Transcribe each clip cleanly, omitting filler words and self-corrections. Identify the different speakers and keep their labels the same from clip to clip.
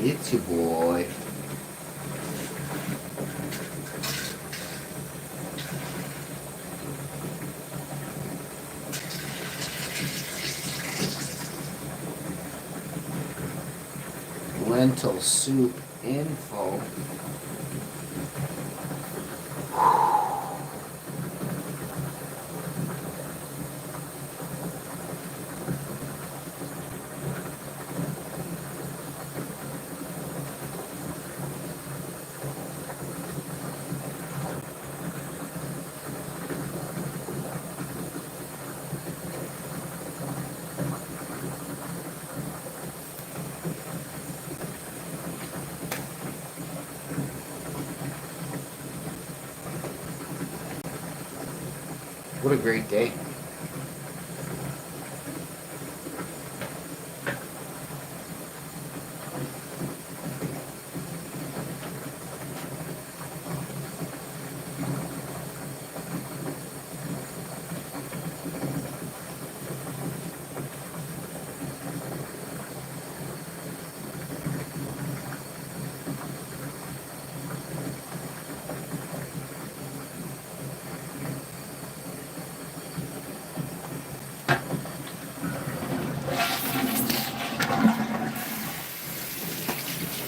Speaker 1: It's your boy. Lentil soup info. What a great day.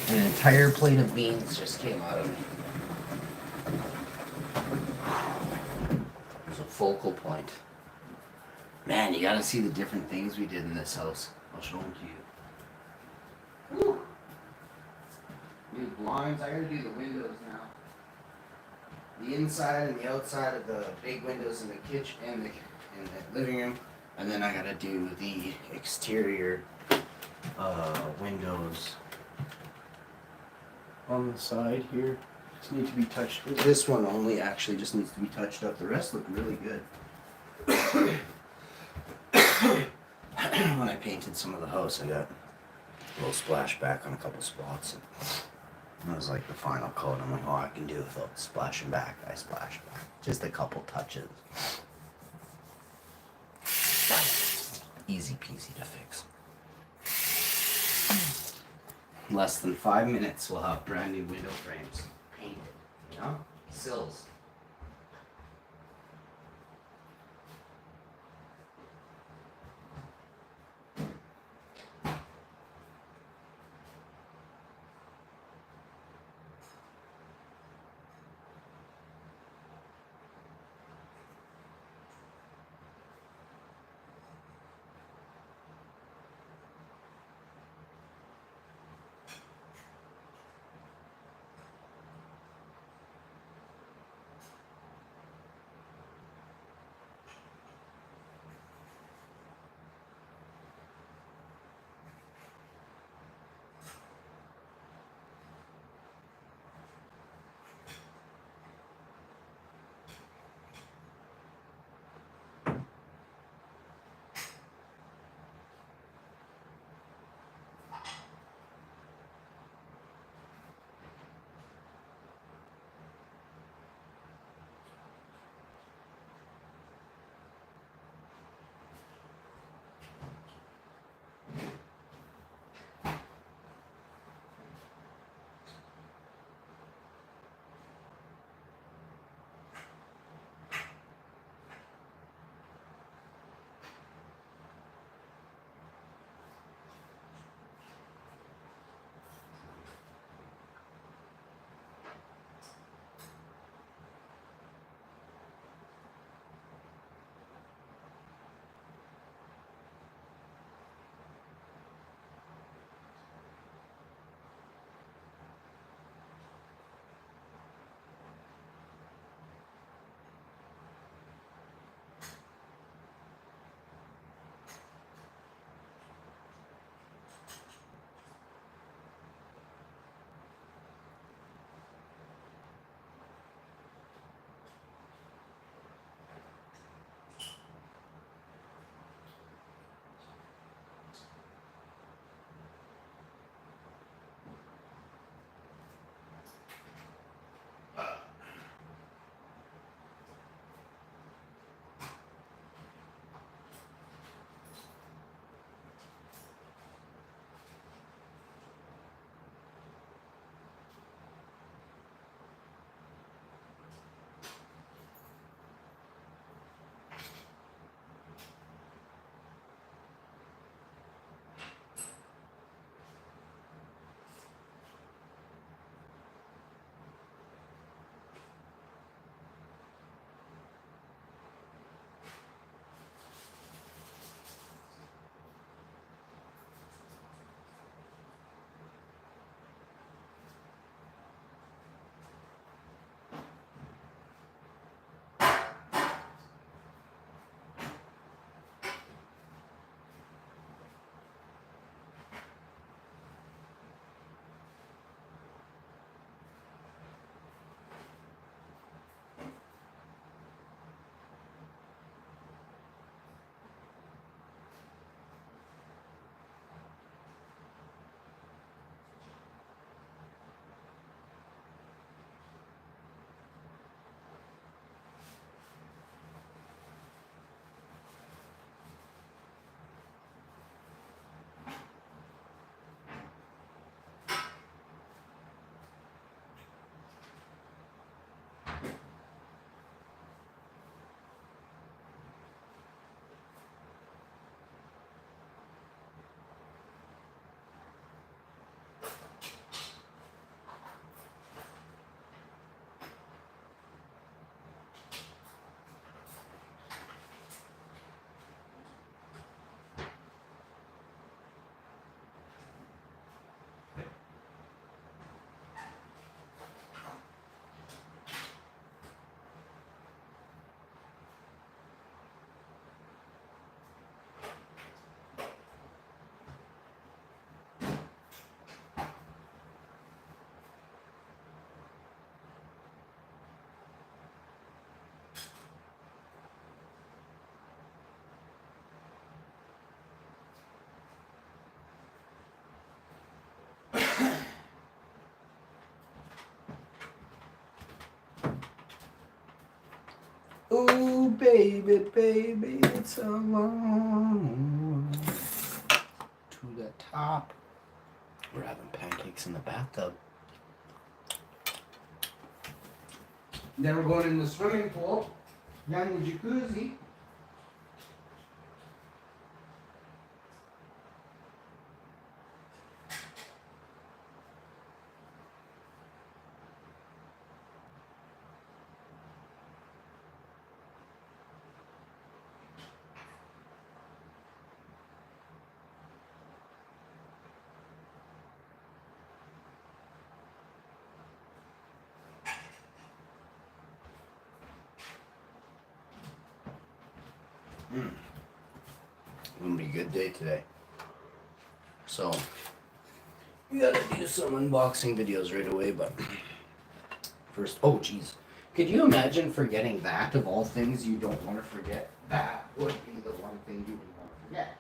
Speaker 1: An entire plate of beans just came out of me. It was a focal point. Man, you gotta see the different things we did in this house. I'll show them to you. Woo. New blinds. I gotta do the windows now. The inside and the outside of the big windows in the kitchen and the living room. And then I gotta do the exterior windows on the side here. Just need to be touched. This one only actually just needs to be touched up. The rest look really good. When I painted some of the house, I got a little splashback on a couple spots. And that was like the final coat. I'm like, oh, I can do it without splashing back. I splashed back. Just a couple touches. Easy peasy to fix. Less than 5 minutes, we'll have brand new window frames painted. You know? Sills. baby, baby, it's a long to the top. We're having pancakes in the bathtub. Then we're going in the swimming pool. Young jacuzzi. Gonna be a good day today. So we gotta do some unboxing videos right away, but first, oh geez. Could you imagine forgetting that? Of all things you don't want to forget, that would be the one thing you would want to forget.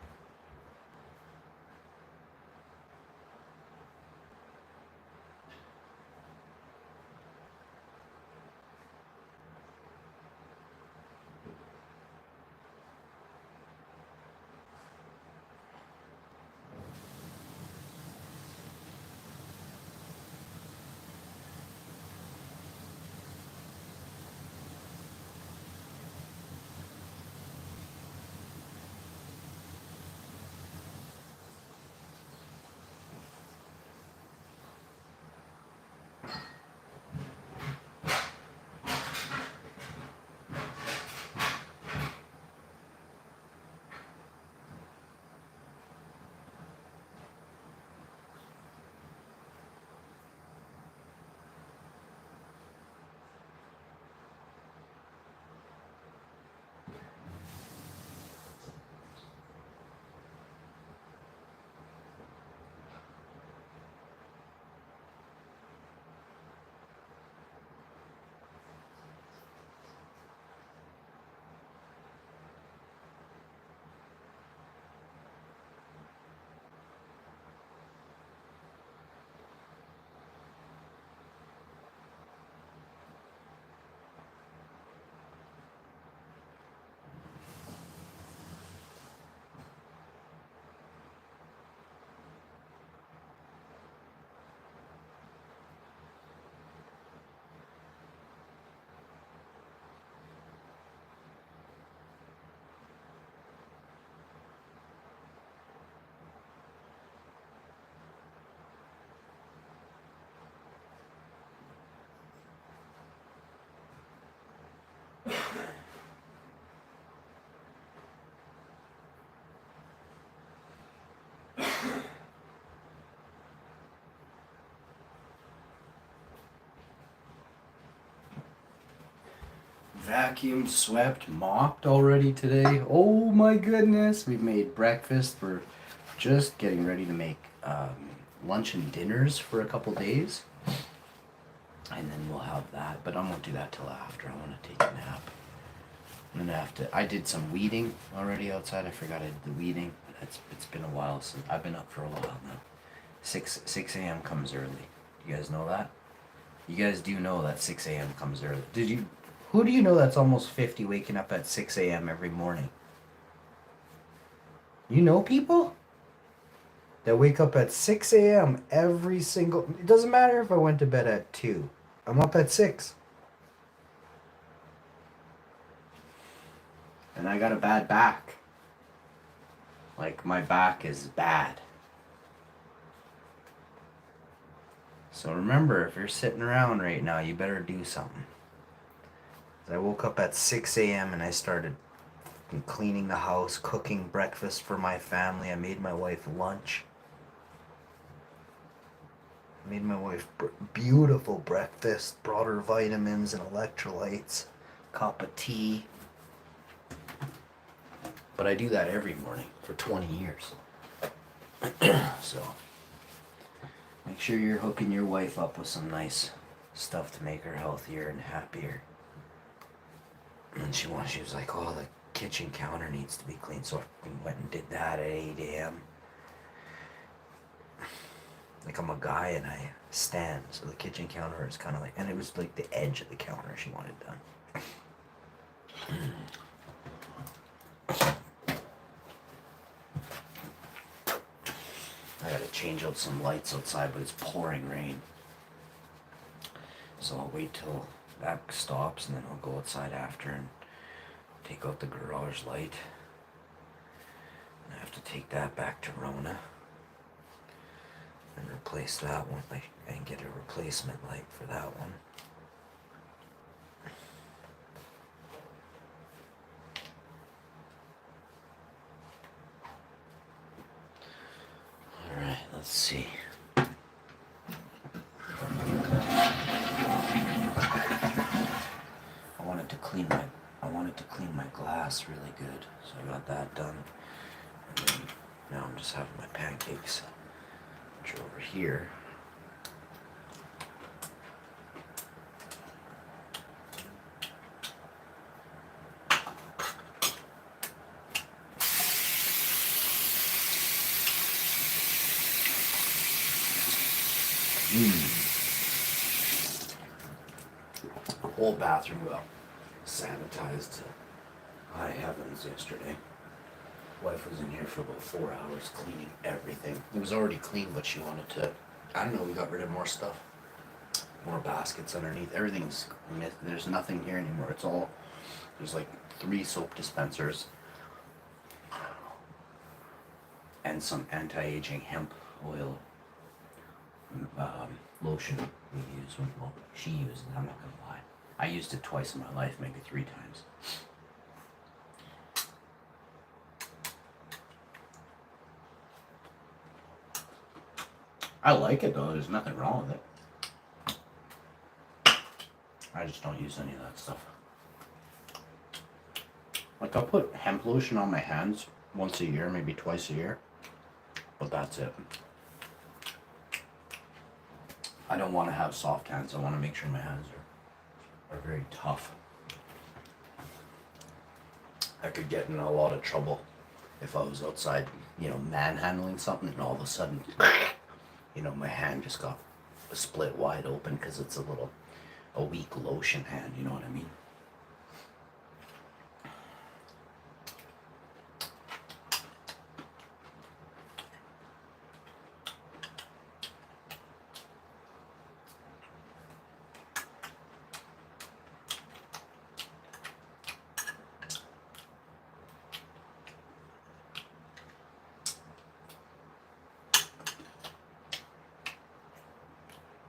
Speaker 1: Vacuumed, swept, mopped already today. Oh my goodness. We've made breakfast. We're just getting ready to make lunch and dinners for a couple days. And then we'll have that. But I won't do that till after. I want to take a nap. I'm going to have to... I did some weeding already outside. I forgot I did the weeding. It's been a while since... I've been up for a while now. 6 a.m. comes early. You guys know that? You guys do know that 6 a.m. comes early. Did you... Who do you know that's almost 50 waking up at 6 a.m. every morning? You know people that wake up at 6 a.m. every single... It doesn't matter if I went to bed at 2. I'm up at 6. And I got a bad back. Like, my back is bad. So remember, if you're sitting around right now, you better do something. I woke up at 6 a.m. and I started cleaning the house, cooking breakfast for my family. I made my wife lunch. I made my wife beautiful breakfast, brought her vitamins and electrolytes, cup of tea. But I do that every morning for 20 years. So, make sure you're hooking your wife up with some nice stuff to make her healthier and happier. And she was like, oh, the kitchen counter needs to be cleaned. So I went and did that at 8 a.m. Like, I'm a guy and I stand. So the kitchen counter is kind of like, and it was like the edge of the counter she wanted done. I gotta change out some lights outside, but it's pouring rain. So I'll wait till that stops and then I'll go outside after and take out the garage light. And I have to take that back to Rona and replace that one, and get a replacement light for that one. Alright, let's see. I wanted to clean my glass really good, so I got that done. And then now I'm just having my pancakes, which are over here. The whole bathroom got sanitized to high heavens yesterday. Wife was in here for about 4 hours cleaning everything. It was already clean, but she wanted to, I don't know, we got rid of more stuff. More baskets underneath. Everything's, there's nothing here anymore. It's all, there's like 3 soap dispensers and some anti-aging hemp oil lotion we use. Well, she uses it, I'm not gonna lie. I used it twice in my life, maybe 3 times. I like it though, there's nothing wrong with it. I just don't use any of that stuff. Like I'll put hemp lotion on my hands once a year, maybe twice a year, but that's it. I don't want to have soft hands. I want to make sure my hands are very tough. I could get in a lot of trouble if I was outside, you know, manhandling something and all of a sudden, you know, my hand just got split wide open because it's a weak lotion hand, you know what I mean?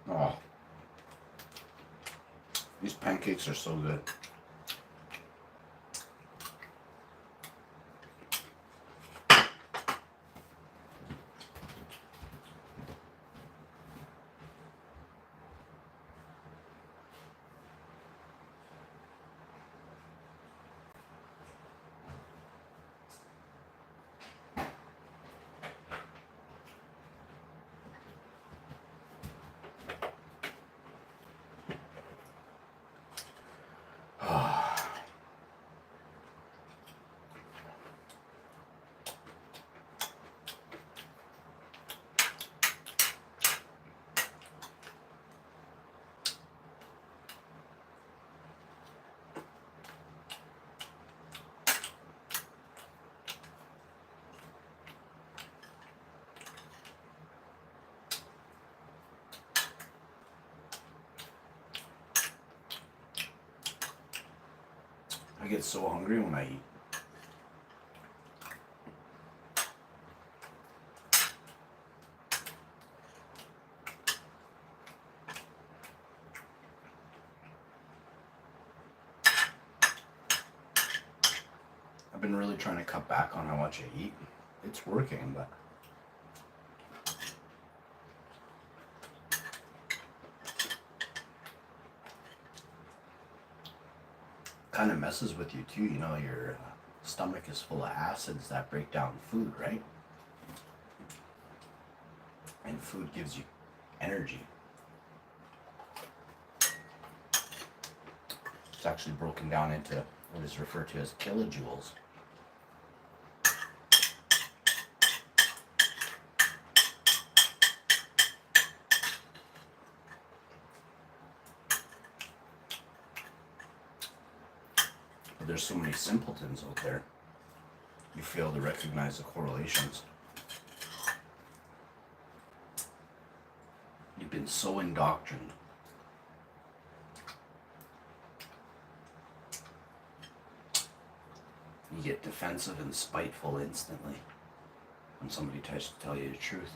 Speaker 1: Oh, these pancakes are so good. I get so hungry when I eat. I've been really trying to cut back on how much I eat. It's working, but kind of messes with you too. You know, your stomach is full of acids that break down food, right? And food gives you energy. It's actually broken down into what is referred to as kilojoules. There's so many simpletons out there. You fail to recognize the correlations. been so indoctrined. You get defensive and spiteful instantly when somebody tries to tell you the truth.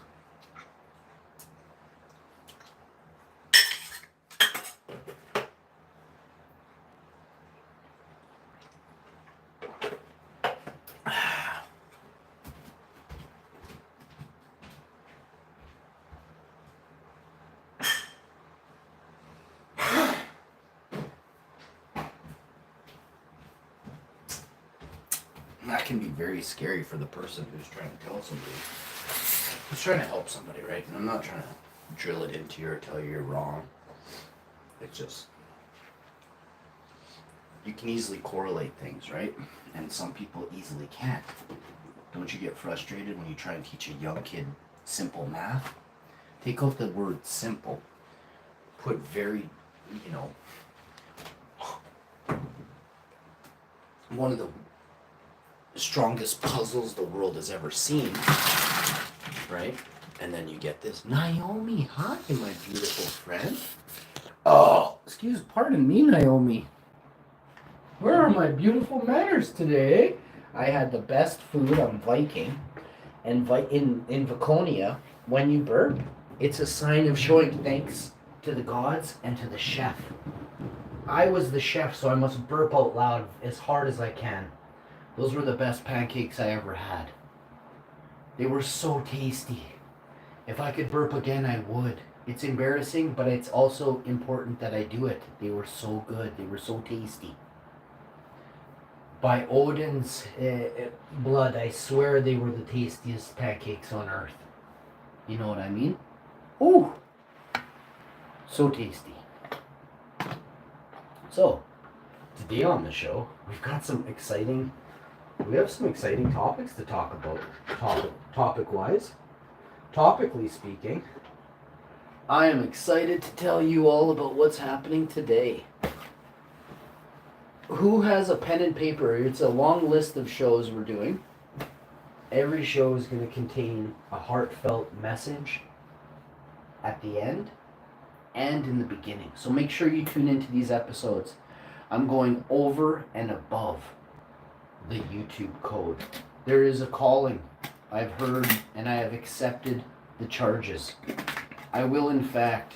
Speaker 1: That can be very scary for the person who's trying to tell somebody, who's trying to help somebody, right? And I'm not trying to drill it into you or tell you you're wrong. It's just, you can easily correlate things, right? And some people easily can't. Don't you get frustrated when you try and teach a young kid simple math? Take out the word simple. Put very, one of the strongest puzzles the world has ever seen, right? And then you get this, Naomi, hi, my beautiful friend. Oh, pardon me, Naomi. Where are my beautiful manners today? I had the best food on Viking, and in Viconia, when you burp, it's a sign of showing thanks to the gods and to the chef. I was the chef, so I must burp out loud as hard as I can. Those were the best pancakes I ever had. They were so tasty. If I could burp again, I would. It's embarrassing, but it's also important that I do it. They were so good. They were so tasty. By Odin's blood, I swear they were the tastiest pancakes on earth. You know what I mean? Ooh! So tasty. So, today on the show, we have some exciting topics to talk about, topic-wise. Topically speaking, I am excited to tell you all about what's happening today. Who has a pen and paper? It's a long list of shows we're doing. Every show is going to contain a heartfelt message at the end and in the beginning. So make sure you tune into these episodes. I'm going over and above the YouTube code. There is a calling. I've heard and I have accepted the charges. I will in fact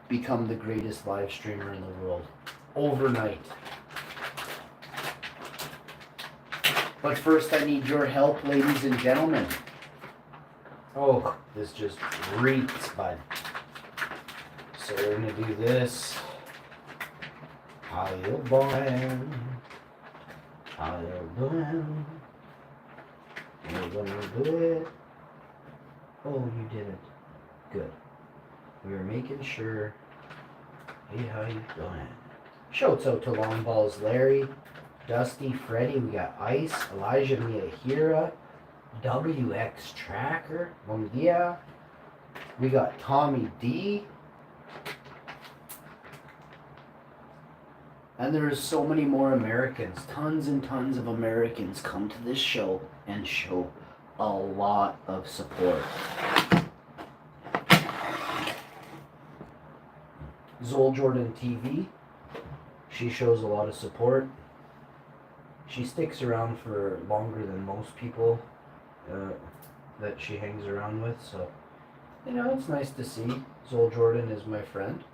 Speaker 1: become the greatest live streamer in the world overnight. But first I need your help, ladies and gentlemen. Oh, this just reeks, bud. So we're gonna do this. How you doing? How you doing? You're gonna do it. Oh, you did it. Good. We were making sure. Hey, how you doing? Shouts out to Long Balls Larry, Dusty, Freddy. We got Ice, Elijah Miyahira, WX Tracker, Bom dia. We got Tommy D. And there's so many more Americans. Tons and tons of Americans come to this show and show a lot of support. Zol Jordan TV. She shows a lot of support. She sticks around for longer than most people that she hangs around with. So, it's nice to see. Zol Jordan is my friend.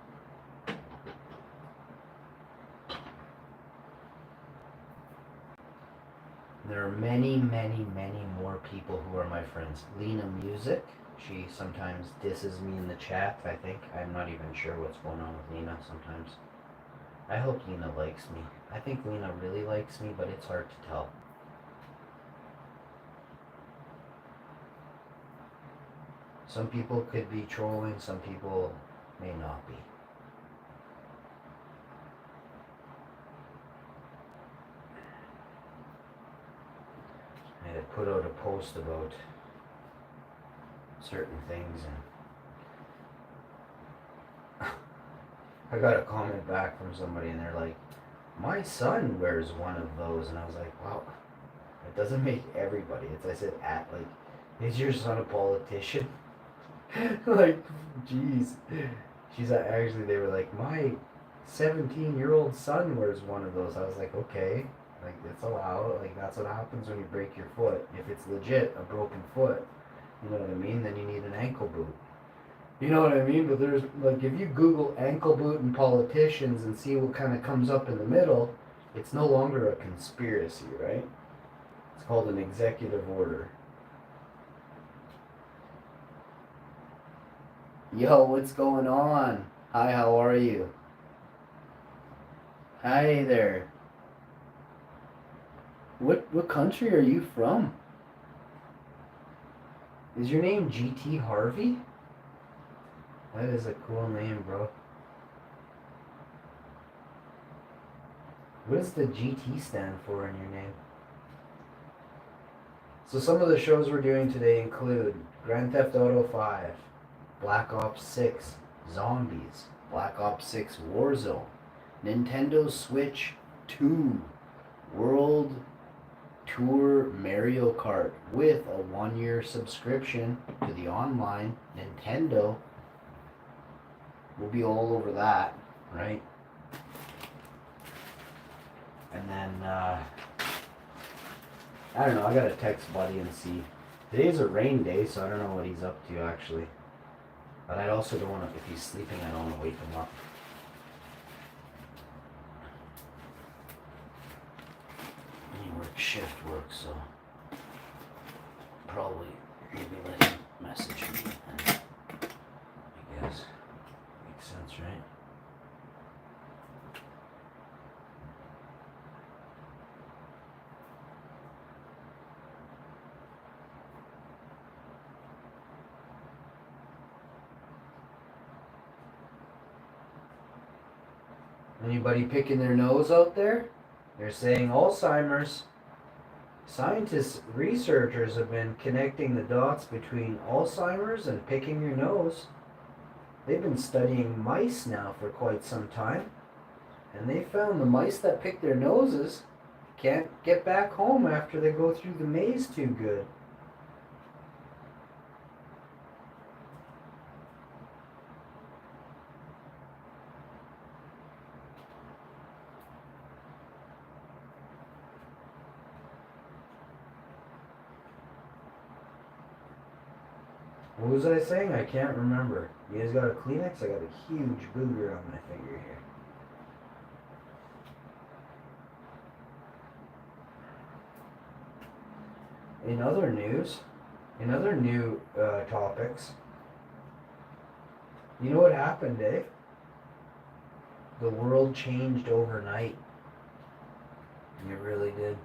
Speaker 1: There are many, many, many more people who are my friends. Lena Music. She sometimes disses me in the chat, I think. I'm not even sure what's going on with Lena sometimes. I hope Lena likes me. I think Lena really likes me, but it's hard to tell. Some people could be trolling, some people may not be. I had put out a post about certain things, and I got a comment back from somebody, and they're like, my son wears one of those, and I was like, wow, it doesn't make everybody. I said, is your son a politician?
Speaker 2: Like, jeez. She's like, actually, they were like, my 17-year-old son wears one of those. I was like, okay, like it's allowed. Like that's what happens when you break your foot. If it's legit a broken foot, you know what I mean. Then you need an ankle boot. You know what I mean? But there's like if you Google ankle boot and politicians and see what kind of comes up in the middle, it's no longer a conspiracy, right? It's called an executive order. Yo, what's going on? Hi, how are you? Hi there. What country are you from? Is your name GT Harvey? That is a cool name, bro. What does the GT stand for in your name? So some of the shows we're doing today include Grand Theft Auto 5, Black Ops 6, Zombies, Black Ops 6 Warzone, Nintendo Switch 2, World Tour Mario Kart with a 1-year subscription to the online Nintendo. We'll be all over that, right? And then, I don't know, I gotta text Buddy and see. Today's a rain day, so I don't know what he's up to actually. But I also don't want to, if he's sleeping, I don't want to wake him up. He works shift work, so probably maybe let him message me. And I guess makes sense, right? Anybody picking their nose out there? They're saying Alzheimer's. Scientists, researchers have been connecting the dots between Alzheimer's and picking your nose. They've been studying mice now for quite some time, and they found the mice that pick their noses can't get back home after they go through the maze too good. What was I saying? I can't remember. You guys got a Kleenex? I got a huge booger on my finger here. In other news, in other new topics, you know what happened, eh? The world changed overnight. It really did.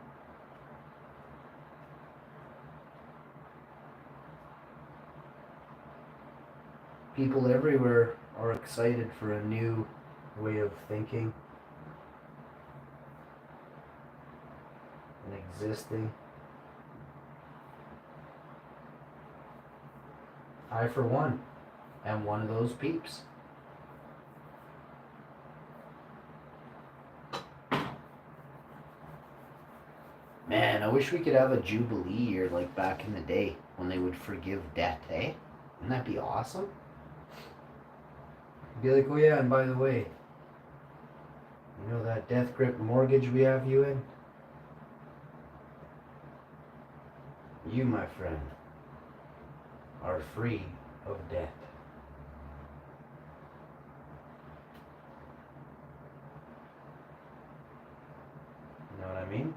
Speaker 2: People everywhere are excited for a new way of thinking and existing. I, for one, am one of those peeps. Man, I wish we could have a Jubilee year like back in the day when they would forgive debt, eh? Wouldn't that be awesome? Be like, oh yeah, and by the way, you know that death grip mortgage we have you in? You, my friend, are free of debt. You know what I mean?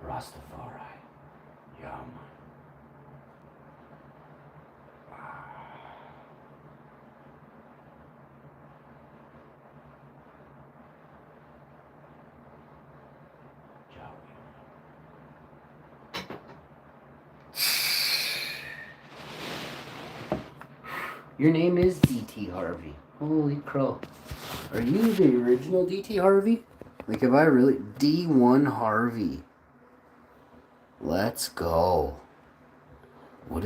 Speaker 2: Rastafari. Yum.
Speaker 1: Your name is DT Harvey. Holy crow. Are you the original DT Harvey? Like, have I really... D1 Harvey. Let's go. What is